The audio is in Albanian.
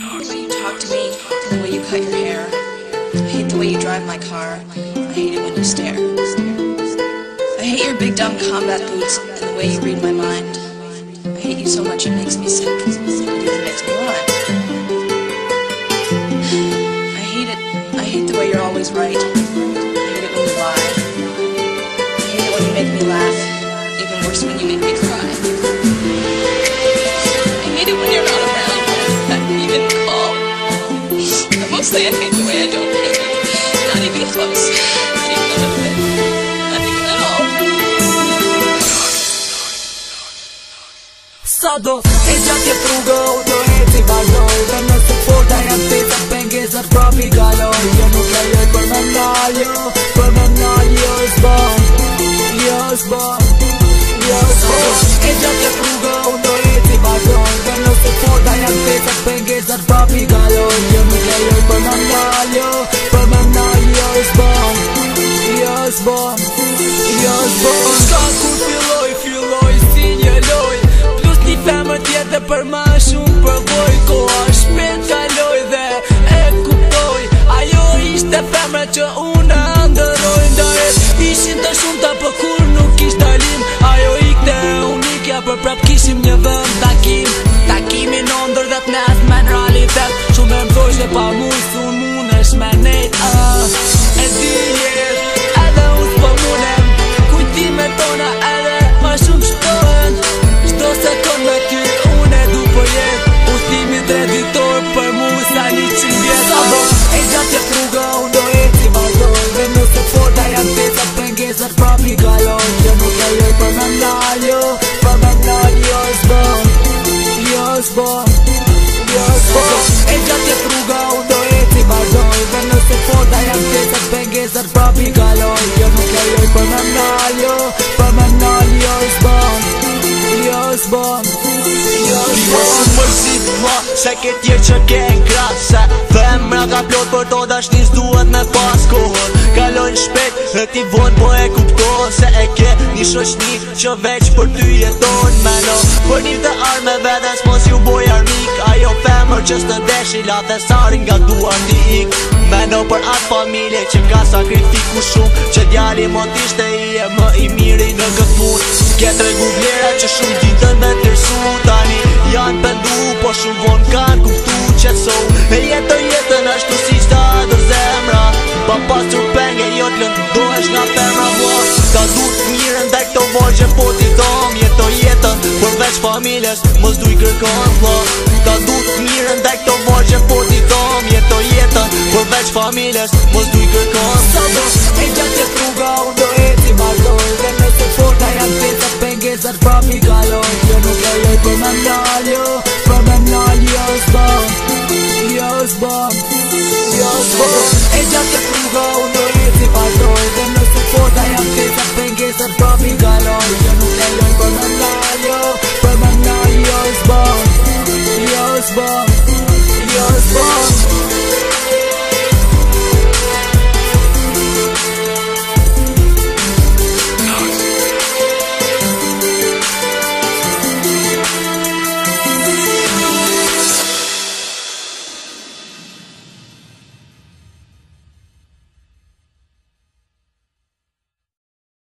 The way you talk to me, the way you cut your hair. I hate the way you drive my car. I hate it when you stare. I hate your big dumb combat boots and the way you read my mind. I hate you so much it makes me sick. It even makes me run. I hate the way you're always right. I hate it when you lie. I hate it when you make me laugh. Even worse when you make me cry. I hate it when you're not around. Not even call. But mostly I hate the way I don't hate you. Not even close. Not even a little bit. Not even at all. Sado e gjatë rrugë do eci vazhdoj dhe nëse forta janë pesa pengesat prapi kaloj. Jo nuk lejoj për me naljo, s'bon. E gjatë rrugë do eci vazhdoj dhe nëse forta janë pesa pengesat prapi kaloj. Jo nuk lejoj për me naljo, s'bon. Shka kur filloj si një loj. Femër tjetë për ma shumë përvoj. Koha shpet kaloj dhe e kuptoj. Ajo ishte femër që unë ndëroj. Ndajet ishin të shumë ta për kur nuk ish dalim. Ajo ikte unë ikja për prap kishim një vend Takimin ndër dhe t'nes me në realitet. Shumë e mdoj që pa mujë sun munesh me nejt. E di jet edhe unë s'po munem. Kujtime tona edhe ma shumë shtohen. Shto se kon me ty unë e du për jet. Ustimit reditor për mu sa 100 vjet. E gjatë jet rrugë unë do eci vazhdoj dhe nëse forta janë pesa pengesat prapi kaloj. Jo nuk lejoj për me naljo, s'bon. E gjatë jet rrugë unë do eci vazhdoj dhe nëse forta janë pesa pengesat prapi kaloj. Jo nuk lejoj për me naljo, s'bon. Mërzit ma se ke tjerë që ke n'krase. Femra ka plot për to dashnis duhet me pas kohën. Kalojnë shpet dhe ti vonë po e kupton se e ke një shoqni që veç për ty jeton. Meno për një të arme vedes mos ju boj armik. Ajo femër që s'të deshi la dhe sarin nga duar ti ik. Meno për atë familje që ka sakrifiku shumë. Që djali mund t'ishte i e më i miri në këtë mund. Ke tregu vlera që shumë ditën me tërsu. Tani janë pëndu po shumë vonë kanë kuptu qetso. E jetën ashtu si qta dër zemra. Pa pas penge jo t'lën t'dohesh nga femra mua. Ta du t'mirën dhe këto vogje po t'i thom. Jetën përveç familjes mos du i kërkon vla. Ta du t'mirën dhe këto vogje po t'i thom. Jetën përveç familjes mos du i kërkon vla. E gjatë rruga unë do eci vazhdoj dhe nëse forta janë pesa pengesat prapi kaloj. Jo nuk lejoj për me naljo, s'bon. E gjatë rruga unë do eci vazhdoj dhe nëse forta janë pesa pengesat prapi kaloj. Jo nuk lejoj për me naljo.